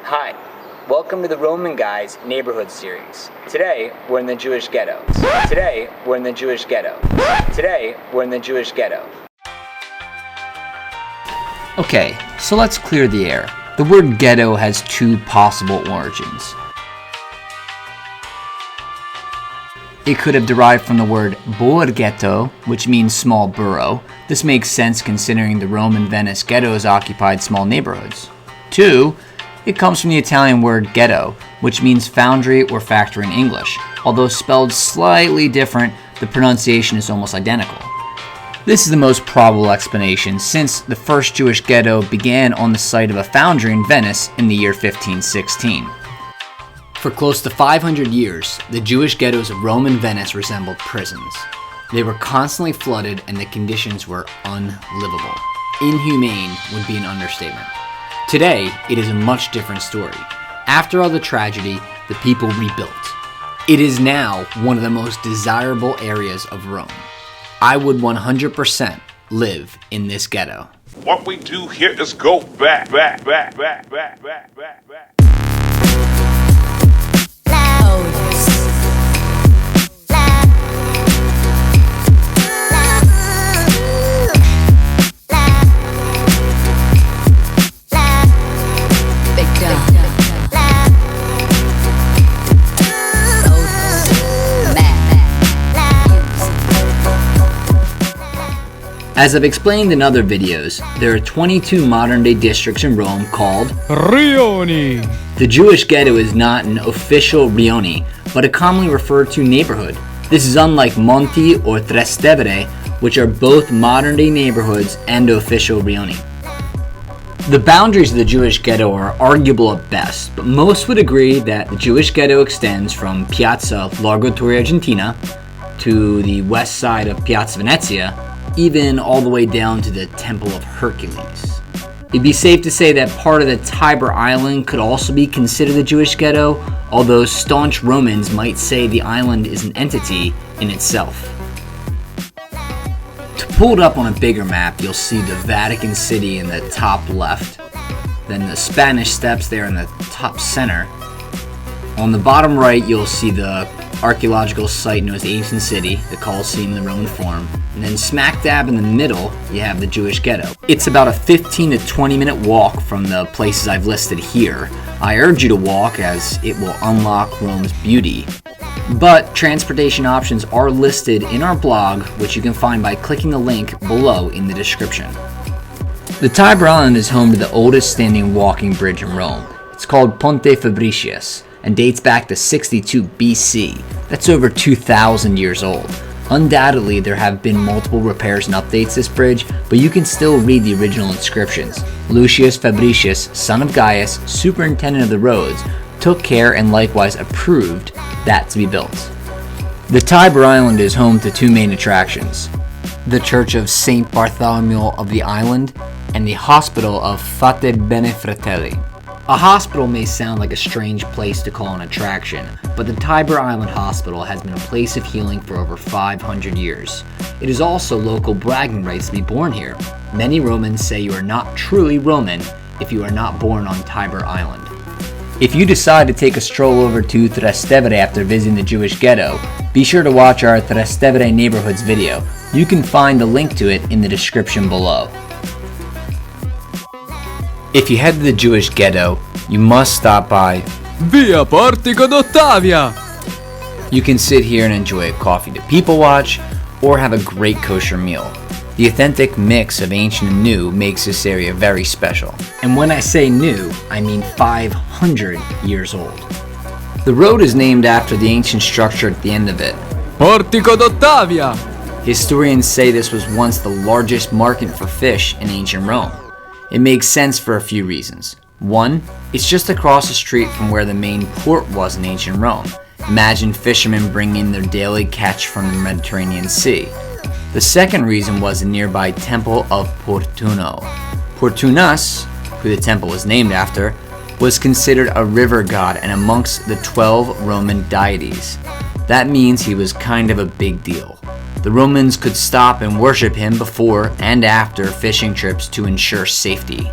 Hi, welcome to the Roman Guys Neighborhood Series. Today, we're in the Jewish ghetto. Today, we're in the Jewish ghetto. Today, we're in the Jewish ghetto. Okay, so let's clear the air. The word ghetto has two possible origins. It could have derived from the word borghetto, which means small borough. This makes sense considering the Rome and Venice ghettos occupied small neighborhoods. 2, it comes from the Italian word ghetto, which means foundry or factory in English. Although spelled slightly different, the pronunciation is almost identical. This is the most probable explanation since the first Jewish ghetto began on the site of a foundry in Venice in the year 1516. For close to 500 years, the Jewish ghettos of Rome and Venice resembled prisons. They were constantly flooded and the conditions were unlivable. Inhumane would be an understatement. Today, it is a much different story. After all the tragedy, the people rebuilt. It is now one of the most desirable areas of Rome. I would 100% live in this ghetto. What we do here is go back. As I've explained in other videos, there are 22 modern-day districts in Rome called Rioni. The Jewish ghetto is not an official rione, but a commonly referred to neighborhood. This is unlike Monti or Trastevere, which are both modern-day neighborhoods and official rioni. The boundaries of the Jewish ghetto are arguable at best, but most would agree that the Jewish ghetto extends from Piazza Largo Argentina to the west side of Piazza Venezia, even all the way down to the Temple of Hercules. It'd be safe to say that part of the Tiber Island could also be considered the Jewish ghetto, although staunch Romans might say the island is an entity in itself. To pull it up on a bigger map, you'll see the Vatican City in the top left, then the Spanish Steps there in the top center. On the bottom right, you'll see the archaeological site known as the Ancient City, the Colosseum in the Roman Forum, and then smack dab in the middle, you have the Jewish ghetto. It's about a 15 to 20 minute walk from the places I've listed here. I urge you to walk as it will unlock Rome's beauty. But transportation options are listed in our blog, which you can find by clicking the link below in the description. The Tiber Island is home to the oldest standing walking bridge in Rome. It's called Ponte Fabricius and dates back to 62 BC. That's over 2,000 years old. Undoubtedly, there have been multiple repairs and updates to this bridge, but you can still read the original inscriptions. Lucius Fabricius, son of Gaius, superintendent of the roads, took care and likewise approved that to be built. The Tiber Island is home to two main attractions: the Church of St. Bartholomew of the Island and the Hospital of Fate Bene Fratelli. A hospital may sound like a strange place to call an attraction, but the Tiber Island Hospital has been a place of healing for over 500 years. It is also local bragging rights to be born here. Many Romans say you are not truly Roman if you are not born on Tiber Island. If you decide to take a stroll over to Trastevere after visiting the Jewish ghetto, be sure to watch our Trastevere Neighborhoods video. You can find the link to it in the description below. If you head to the Jewish ghetto, you must stop by Via Portico d'Ottavia. You can sit here and enjoy a coffee to people watch, or have a great kosher meal. The authentic mix of ancient and new makes this area very special. And when I say new, I mean 500 years old. The road is named after the ancient structure at the end of it. Portico d'Ottavia. Historians say this was once the largest market for fish in ancient Rome. It makes sense for a few reasons. One, it's just across the street from where the main port was in ancient Rome. Imagine fishermen bringing their daily catch from the Mediterranean Sea. The second reason was the nearby temple of Portunus. Portunus, who the temple was named after, was considered a river god and amongst the 12 Roman deities. That means he was kind of a big deal. The Romans could stop and worship him before and after fishing trips to ensure safety.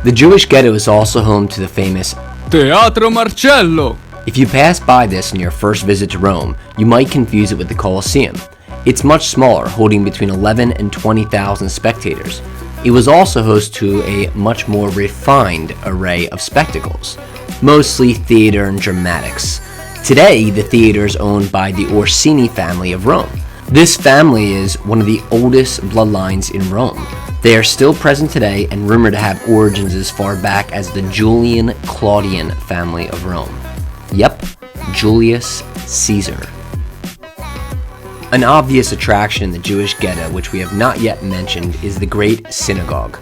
The Jewish Ghetto is also home to the famous Teatro Marcello. If you pass by this on your first visit to Rome, you might confuse it with the Colosseum. It's much smaller, holding between 11 and 20,000 spectators. It was also host to a much more refined array of spectacles, mostly theater and dramatics. Today, the theater is owned by the Orsini family of Rome. This family is one of the oldest bloodlines in Rome. They are still present today and rumored to have origins as far back as the Julian-Claudian family of Rome. Yep, Julius Caesar. An obvious attraction in the Jewish Ghetto, which we have not yet mentioned, is the Great Synagogue.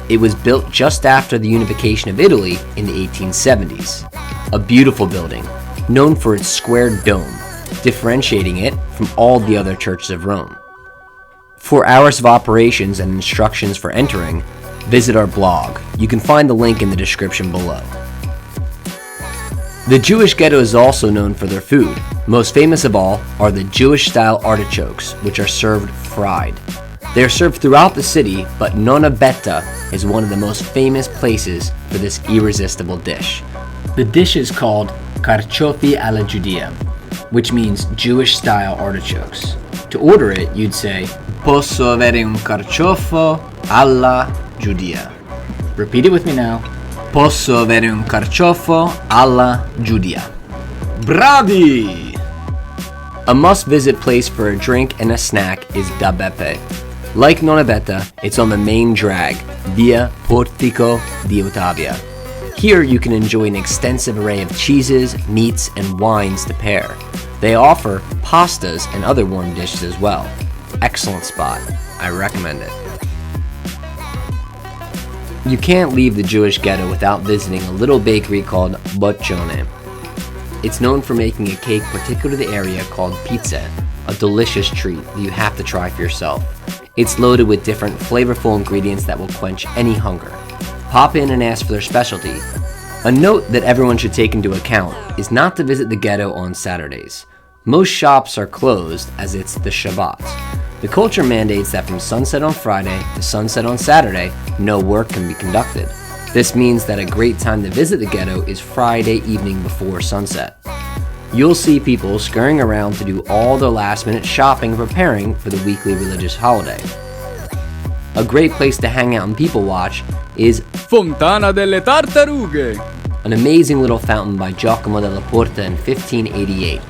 It was built just after the unification of Italy in the 1870s. A beautiful building, known for its square dome, differentiating it from all the other churches of Rome. For hours of operations and instructions for entering, visit our blog. You can find the link in the description below. The Jewish Ghetto is also known for their food. Most famous of all are the Jewish-style artichokes, which are served fried. They are served throughout the city, but Nonna Betta is one of the most famous places for this irresistible dish. The dish is called carciofi alla Giudia, which means Jewish-style artichokes. To order it, you'd say, "Posso avere un carciofo alla Giudia." Repeat it with me now. Posso avere un carciofo alla Giudia. Bravi! A must-visit place for a drink and a snack is Da Beppe. Like Nonna Betta, it's on the main drag, Via Portico di Ottavia. Here you can enjoy an extensive array of cheeses, meats, and wines to pair. They offer pastas and other warm dishes as well. Excellent spot. I recommend it. You can't leave the Jewish Ghetto without visiting a little bakery called Boccione. It's known for making a cake particular to the area called pizza, a delicious treat that you have to try for yourself. It's loaded with different flavorful ingredients that will quench any hunger. Pop in and ask for their specialty. A note that everyone should take into account is not to visit the ghetto on Saturdays. Most shops are closed as it's the Shabbat. The culture mandates that from sunset on Friday to sunset on Saturday, no work can be conducted. This means that a great time to visit the ghetto is Friday evening before sunset. You'll see people scurrying around to do all their last-minute shopping and preparing for the weekly religious holiday. A great place to hang out and people watch is Fontana delle Tartarughe. an amazing little fountain by Giacomo della Porta in 1588.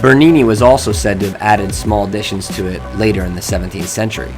Bernini was also said to have added small additions to it later in the 17th century.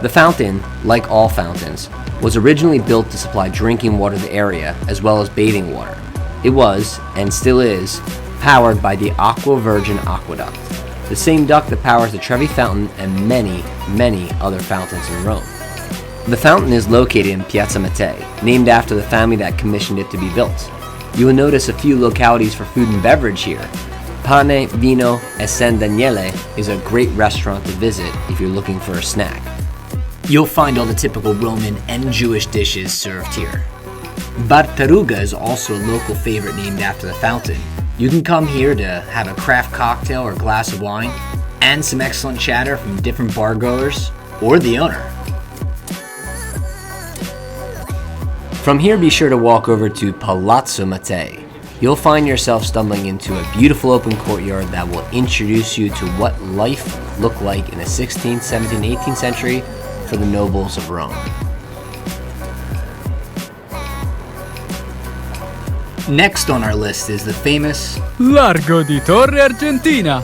The fountain, like all fountains, was originally built to supply drinking water to the area as well as bathing water. It was, and still is, powered by the Aqua Virgin Aqueduct, the same duct that powers the Trevi fountain and many, many other fountains in Rome. The fountain is located in Piazza Mattei, named after the family that commissioned it to be built. You will notice a few localities for food and beverage here. Pane, Vino, e San Daniele is a great restaurant to visit if you're looking for a snack. You'll find all the typical Roman and Jewish dishes served here. Bartaruga is also a local favorite named after the fountain. You can come here to have a craft cocktail or glass of wine and some excellent chatter from different bar goers or the owner. From here, be sure to walk over to Palazzo Mattei. You'll find yourself stumbling into a beautiful open courtyard that will introduce you to what life looked like in the 16th, 17th, 18th century for the nobles of Rome. Next on our list is the famous Largo di Torre Argentina.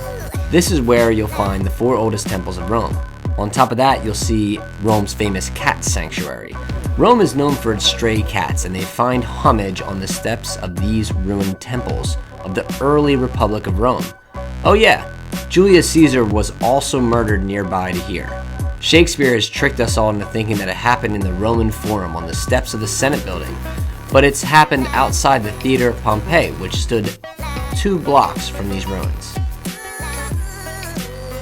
This is where you'll find the four oldest temples of Rome. On top of that, you'll see Rome's famous cat sanctuary. Rome is known for its stray cats, and they find homage on the steps of these ruined temples of the early Republic of Rome. Oh yeah, Julius Caesar was also murdered nearby to here. Shakespeare has tricked us all into thinking that it happened in the Roman Forum on the steps of the Senate building, but it's happened outside the Theater of Pompeii, which stood 2 blocks from these ruins.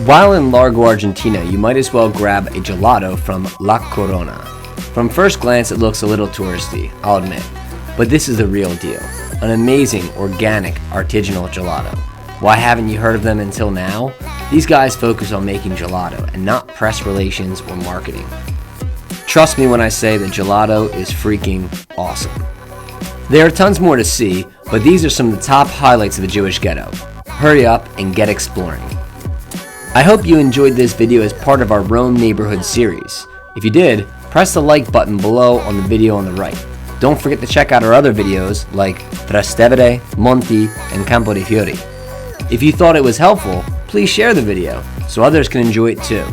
While in Largo Argentina, you might as well grab a gelato from La Corona. From first glance, it looks a little touristy, I'll admit, but this is the real deal. An amazing, organic, artisanal gelato. Why haven't you heard of them until now? These guys focus on making gelato and not press relations or marketing. Trust me when I say that gelato is freaking awesome. There are tons more to see, but these are some of the top highlights of the Jewish ghetto. Hurry up and get exploring. I hope you enjoyed this video as part of our Rome neighborhood series. If you did, press the like button below on the video on the right. Don't forget to check out our other videos like Trastevere, Monti, and Campo dei Fiori. If you thought it was helpful, please share the video so others can enjoy it too.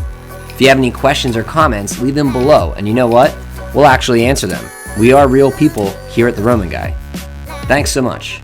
If you have any questions or comments, leave them below, and you know what? We'll actually answer them. We are real people here at The Roman Guy. Thanks so much.